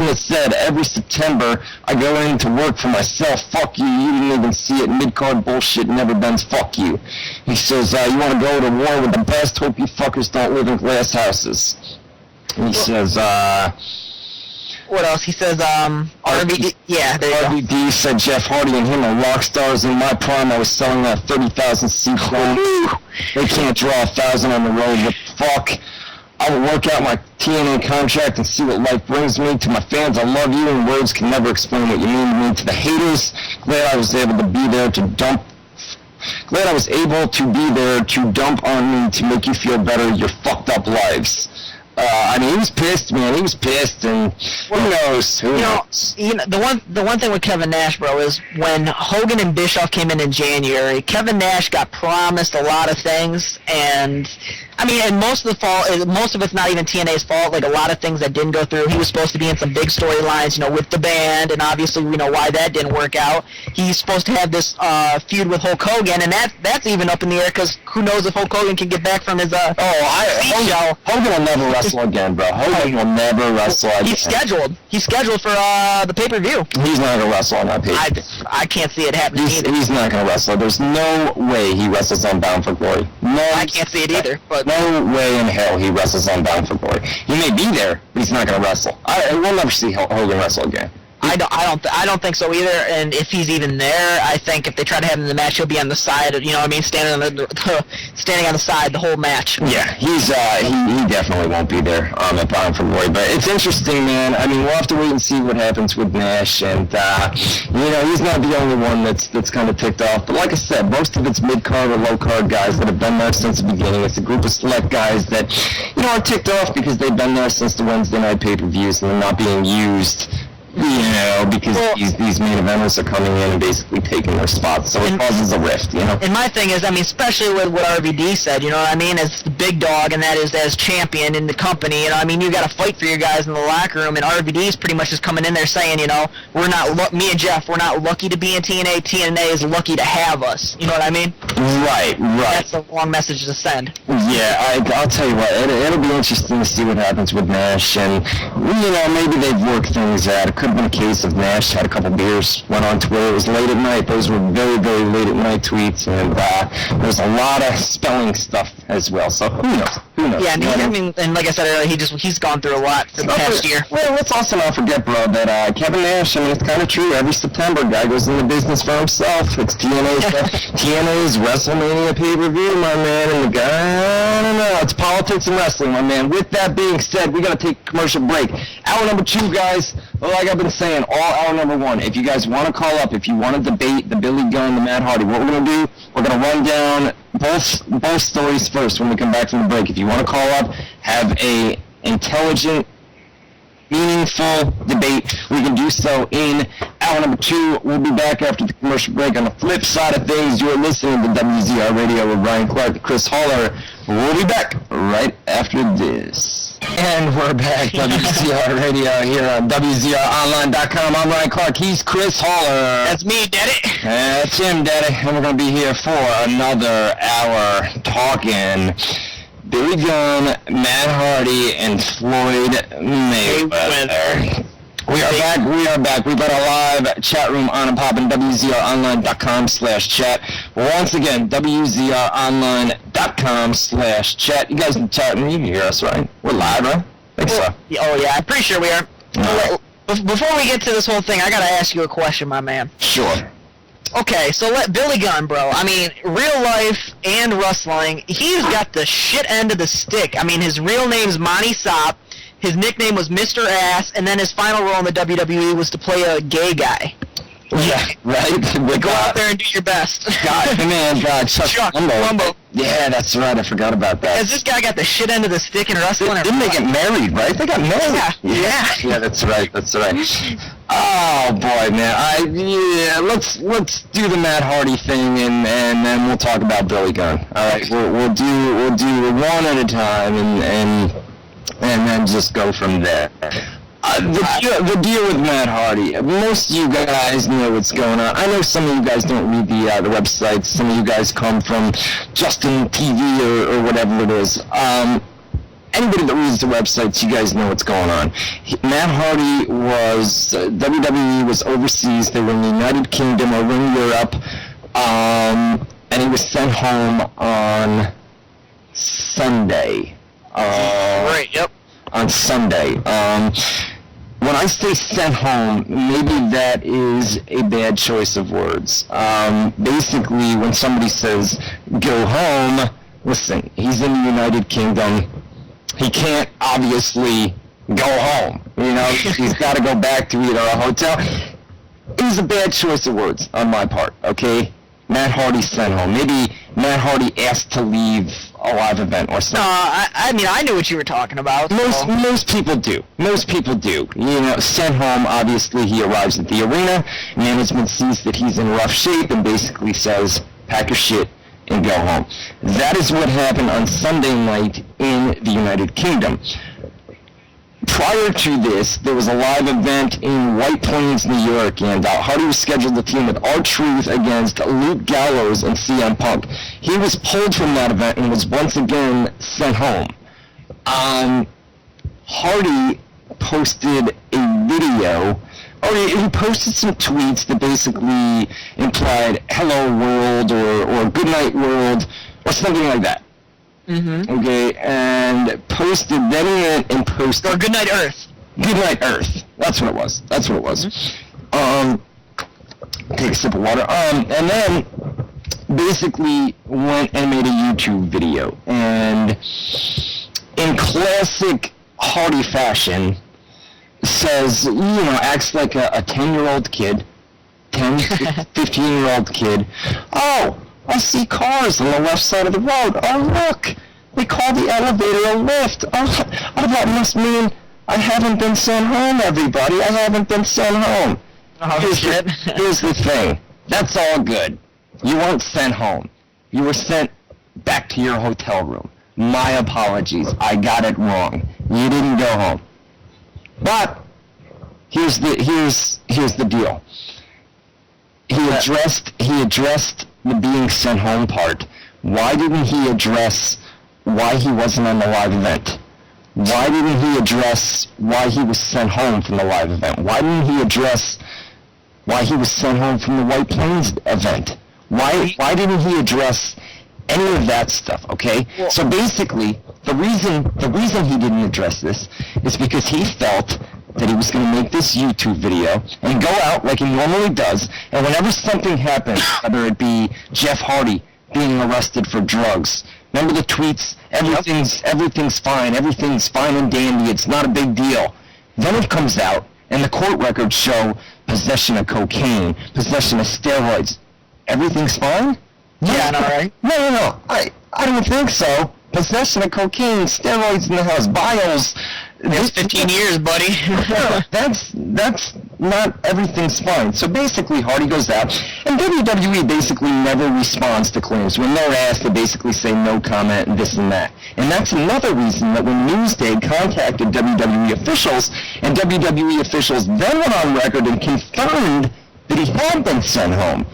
that said, every September I go in to work for myself. Fuck you. You didn't even see it. Mid-card bullshit never bends. Fuck you. He says, you want to go to war with the best? Hope you fuckers don't live in glass houses. And he says, what else? He says, RVD. Yeah, there you go. RVD said Jeff Hardy and him are rock stars. In my prime, I was selling that 30,000 seat club. They can't draw 1,000 on the road. What the fuck? I will work out my TNA contract and see what life brings me. To my fans, I love you, and words can never explain what you mean to me. To the haters, glad I was able to be there to dump. Glad I was able to be there to dump on me to make you feel better. Your fucked up lives. I mean, he was pissed, man. He was pissed, and who knows? Who knows? You know, the one thing with Kevin Nash, bro, is when Hogan and Bischoff came in January, Kevin Nash got promised a lot of things, and I mean, and most of it's not even TNA's fault. Like, a lot of things that didn't go through. He was supposed to be in some big storylines, you know, with the band, and obviously we know why that didn't work out. He's supposed to have this feud with Hulk Hogan, and that's even up in the air, because who knows if Hulk Hogan can get back from his Hogan will never wrestle again, bro. Hogan will never wrestle again. He's scheduled for the pay-per-view. He's not gonna wrestle on that pay-per-view. I can't see it happening either. He's not gonna wrestle. There's no way he wrestles on Bound for Glory. No, I can't see it either. But no way in hell he wrestles on Bound for Glory. He may be there, but he's not gonna wrestle. We'll never see Hogan wrestle again. I don't think so either. And if he's even there, I think if they try to have him in the match, he'll be on the side. You know what I mean? Standing on the side the whole match. Yeah, he definitely won't be there at Bound for Glory. But it's interesting, man. I mean, we'll have to wait and see what happens with Nash. And you know, he's not the only one that's kind of ticked off. But like I said, most of it's mid-card or low-card guys that have been there since the beginning. It's a group of select guys that, you know, are ticked off because they've been there since the Wednesday night pay-per-views and they're not being used. You know, because these main eventers are coming in and basically taking their spots, so it causes a rift, you know? And my thing is, I mean, especially with what RVD said, you know what I mean, as the big dog, and that is as champion in the company, you know, I mean, you got to fight for your guys in the locker room, and RVD's pretty much just coming in there saying, you know, me and Jeff, we're not lucky to be in TNA, TNA is lucky to have us, you know what I mean? Right. That's a long message to send. Yeah, I'll tell you what, it'll be interesting to see what happens with Nash, and, you know, maybe they've worked things out. It could have been a case of Nash had a couple beers, went on Twitter. It was late at night. Those were very, very late at night tweets, and there's a lot of spelling stuff as well. So who knows? Yeah, and like I said earlier, he's gone through a lot for the past year. Well, let's also not forget, bro, that Kevin Nash. I mean, it's kind of true. Every September, guy goes into business for himself. It's TNA's WrestleMania pay-per-view, my man, and the guy. I don't know. It's politics and wrestling, my man. With that being said, we got to take a commercial break. Hour number 2, guys. Like I've been saying, all hour number 1. If you guys want to call up, if you want to debate the Billy Gunn, the Matt Hardy, what we're going to do, we're going to run down both stories first when we come back from the break. If you want to call up, have a intelligent, meaningful debate, we can do so in hour number 2. We'll be back after the commercial break. On the flip side of things, you're listening to WZR Radio with Ryan Clark and Chris Holler. We'll be back right after this. And we're back, WZR Radio here on WZROnline.com. I'm Ryan Clark. He's Chris Holler. That's me, Daddy. That's him, Daddy. And we're going to be here for another hour talking Billy Gunn, Matt Hardy, and Floyd Mayweather. We are back. We've got a live chat room on and popping, WZROnline.com/chat. Once again, WZROnline.com/chat. You guys can chat and you can hear us, right? We're live, right? I think so. Oh, yeah, I'm pretty sure we are. Right. Before we get to this whole thing, I got to ask you a question, my man. Sure. Okay, so let Billy Gunn, bro. I mean, real life and wrestling, he's got the shit end of the stick. I mean, his real name's Monty Sop. His nickname was Mr. Ass, and then his final role in the WWE was to play a gay guy. Yeah, right? Go out there and do your best. God, Chuck Colombo. Yeah, that's right. I forgot about that. Has this guy got the shit end of the stick in wrestling? Didn't they get married, right? They got married. Yeah, that's right. Oh boy, man. Let's do the Matt Hardy thing, and then we'll talk about Billy Gunn. All right, we'll do one at a time, and then just go from there. The deal with Matt Hardy, most of you guys know what's going on. I know some of you guys don't read the websites. Some of you guys come from Justin TV or whatever it is. anybody that reads the websites, you guys know what's going on. Matt Hardy was, WWE was overseas. They were in the United Kingdom over in Europe, and he was sent home on Sunday. Right, yep. On Sunday. When I say sent home, maybe that is a bad choice of words. Basically, when somebody says, go home, listen, he's in the United Kingdom. He can't obviously go home. You know, he's got to go back to either a hotel. It was a bad choice of words on my part, okay? Matt Hardy sent home. Maybe Matt Hardy asked to leave a live event or something. I mean, I knew what you were talking about. Most people do. Most people do. You know, sent home, obviously he arrives at the arena, management sees that he's in rough shape and basically says, pack your shit and go home. That is what happened on Sunday night in the United Kingdom. Prior to this, there was a live event in White Plains, New York, and Hardy was scheduled to team with R-Truth against Luke Gallows and CM Punk. He was pulled from that event and was once again sent home. Hardy posted a video, or he posted some tweets that basically implied "Hello World" or "Good Night World" or something like that. Mm-hmm. Okay, and posted, then he went and posted... Or Good Night Earth. Good Night Earth. That's what it was. Mm-hmm. Take a sip of water. And then basically went and made a YouTube video. And in classic Hardy fashion, says, you know, acts like a 10-year-old kid, 10, 15-year-old kid. Oh, I see cars on the left side of the road. Oh, look, they call the elevator a lift. Oh, that must mean I haven't been sent home, everybody. I haven't been sent home. Oh, here's the thing. That's all good. You weren't sent home. You were sent back to your hotel room. My apologies. I got it wrong. You didn't go home. But here's the deal. He addressed the being sent home part. Why didn't he address why he wasn't on the live event? Why didn't he address why he was sent home from the live event? Why didn't he address why he was sent home from the White Plains event? Why didn't he address any of that stuff, okay? Well, so basically, the reason he didn't address this is because he felt that he was going to make this YouTube video and go out like he normally does, and whenever something happens, whether it be Jeff Hardy being arrested for drugs, remember the tweets, everything's fine and dandy, it's not a big deal. Then it comes out, and the court records show possession of cocaine, possession of steroids. Everything's fine? Yeah, all right. No, I don't think so. Possession of cocaine, steroids in the house, bios. That's 15 years, buddy. No, that's not everything's fine. So basically, Hardy goes out, and WWE basically never responds to claims. When they're asked, they basically say no comment and this and that. And that's another reason that when Newsday contacted WWE officials, and WWE officials then went on record and confirmed that he had been sent home.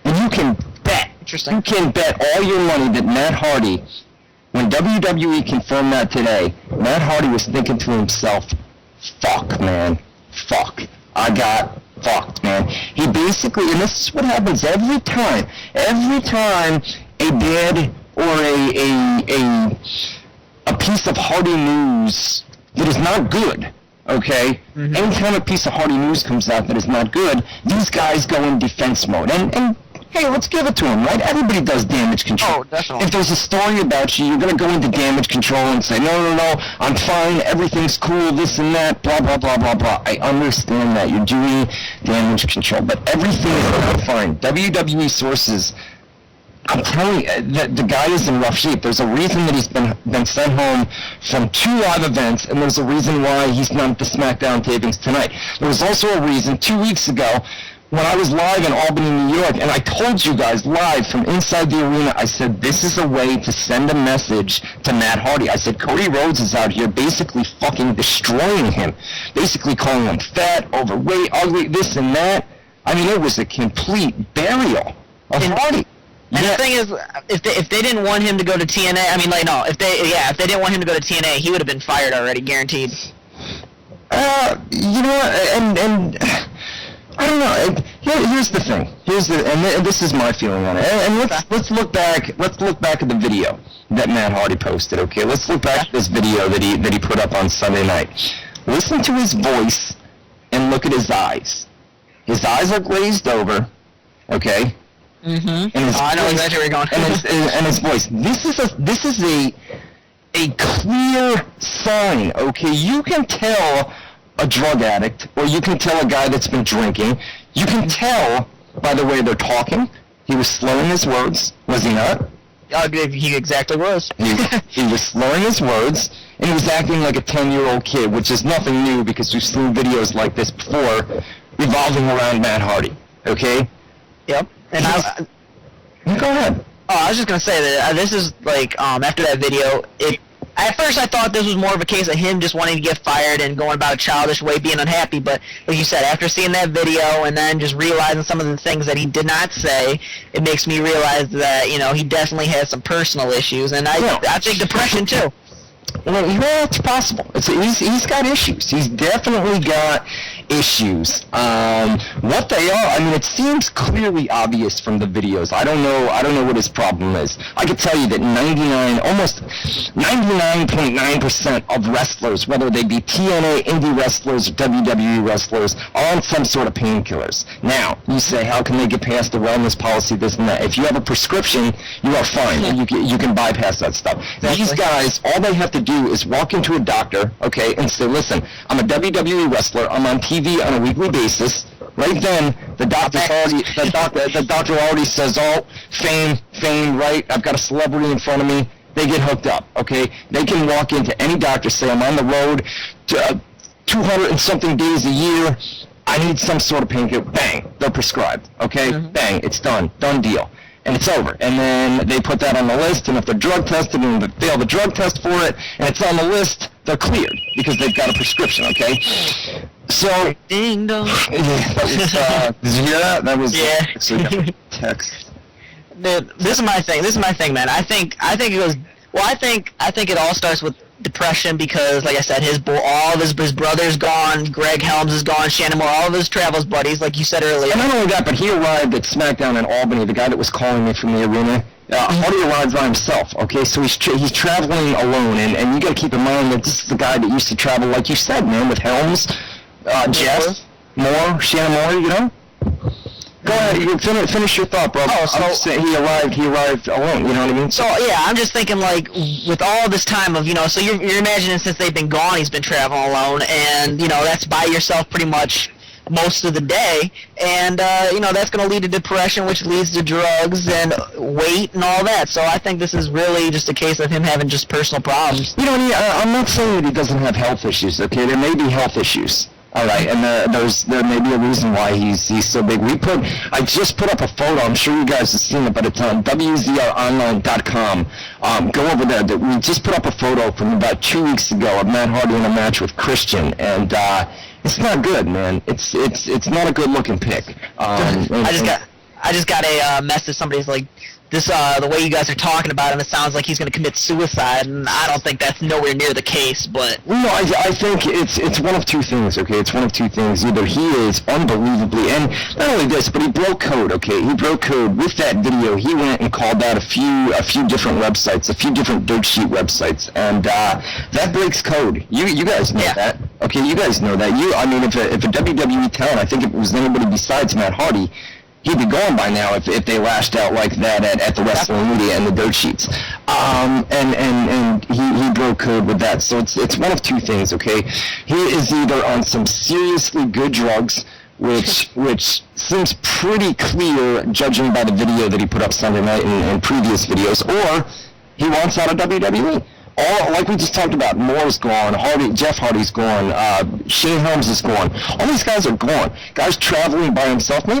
And you can bet all your money that Matt Hardy, when WWE confirmed that today, Matt Hardy was thinking to himself, fuck, man, fuck. I got fucked, man. He basically, and this is what happens every time a bad or a piece of Hardy news that is not good, okay? Mm-hmm. Anytime a piece of Hardy news comes out that is not good, these guys go in defense mode. And hey, let's give it to him, right? Everybody does damage control. Oh, definitely. If there's a story about you, you're going to go into damage control and say, no, I'm fine, everything's cool, this and that, blah, blah, blah, blah, blah. I understand that. You're doing damage control, but everything is not fine. WWE sources, I'm telling you, the guy is in rough shape. There's a reason that he's been sent home from 2 live events, and there's a reason why he's not at the SmackDown tapings tonight. There was also a reason 2 weeks ago when I was live in Albany, New York, and I told you guys live from inside the arena, I said, this is a way to send a message to Matt Hardy. I said, Cody Rhodes is out here basically fucking destroying him, basically calling him fat, overweight, ugly, this and that. I mean, it was a complete burial of Hardy. And the thing is, if they didn't want him to go to TNA, I mean, like, no, if they didn't want him to go to TNA, he would have been fired already, guaranteed. You know what, and I don't know. Here's the thing. And this is my feeling on it. And let's look back. Let's look back at the video that Matt Hardy posted. Okay, let's look back at this video that he put up on Sunday night. Listen to his voice and look at his eyes. His eyes are glazed over. Okay. Mm-hmm. I know exactly where you're going. and his voice. This is a clear sign. Okay, you can tell a drug addict, or you can tell a guy that's been drinking. You can tell by the way they're talking. He was slurring his words, was he not? He exactly was. He was slurring his words, and he was acting like a 10-year-old kid, which is nothing new because we've seen videos like this before revolving around Matt Hardy. Okay? Yep. And go ahead. Oh, I was just gonna say that this is like after that video. At first, I thought this was more of a case of him just wanting to get fired and going about a childish way, being unhappy. But like you said, after seeing that video and then just realizing some of the things that he did not say, it makes me realize that he definitely has some personal issues, and I think depression too. Well, it's possible. He's got issues. He's definitely got issues. What they are, I mean, it seems clearly obvious from the videos. I don't know what his problem is. I can tell you that almost 99.9% of wrestlers, whether they be TNA, indie wrestlers, or WWE wrestlers, are on some sort of painkillers. Now, you say, how can they get past the wellness policy, this and that? If you have a prescription, you are fine. You can bypass that stuff. Exactly. These guys, all they have to do is walk into a doctor, okay, and say, listen, I'm a WWE wrestler, I'm on TV on a weekly basis. Right then, the doctor already says, oh, fame, right? I've got a celebrity in front of me. They get hooked up, okay? They can walk into any doctor, say, I'm on the road to 200 and something days a year. I need some sort of painkiller. Bang, they're prescribed, okay? Mm-hmm. Bang, it's done deal. And it's over. And then they put that on the list, and if they're drug tested and they fail the drug test for it, and it's on the list, they're cleared because they've got a prescription, okay? So, ding dong. Yeah, that was, did you hear that? That was text. Dude, this is my thing, man. I think it goes. Well, I think it all starts with depression because, like I said, all of his brother's gone, Greg Helms is gone, Shannon Moore, all of his travels buddies, like you said earlier. And not only that, but he arrived at SmackDown in Albany, the guy that was calling me from the arena. Hardy arrived by himself, okay? So he's traveling alone, and you got to keep in mind that this is the guy that used to travel, like you said, man, with Helms, Jeff, Moore, Shannon Moore, Go ahead, you finish your thought, bro. Oh, so he arrived alone, you know what I mean? So, yeah, I'm just thinking, like, with all this time of, so you're imagining since they've been gone, he's been traveling alone, and, that's by yourself pretty much most of the day, and, that's going to lead to depression, which leads to drugs and weight and all that. So I think this is really just a case of him having just personal problems. I'm not saying that he doesn't have health issues, okay? There may be health issues. All right, and there may be a reason why he's so big. I just put up a photo. I'm sure you guys have seen it, but it's on WZROnline.com. Go over there. We just put up a photo from about 2 weeks ago of Matt Hardy in a match with Christian, and it's not good, man. It's not a good looking pic. I just got a message. Somebody's like, this the way you guys are talking about him, it sounds like he's going to commit suicide, and I don't think that's nowhere near the case. But I think it's one of two things. Okay, it's one of two things. Either he is unbelievably, and not only this, but he broke code. Okay, he broke code with that video. He went and called out a few different websites, a few different dirt sheet websites, and that breaks code. You guys know that. Okay, you guys know that. If a WWE talent, I think if it was anybody besides Matt Hardy, he'd be gone by now if they lashed out like that at the wrestling media and the dirt sheets. And he broke code with that. So it's one of two things, okay? He is either on some seriously good drugs, which seems pretty clear judging by the video that he put up Sunday night and previous videos, or he wants out of WWE. Like we just talked about, Moore's gone, Jeff Hardy's gone, Shane Helms is gone. All these guys are gone. Guys traveling by himself. Maybe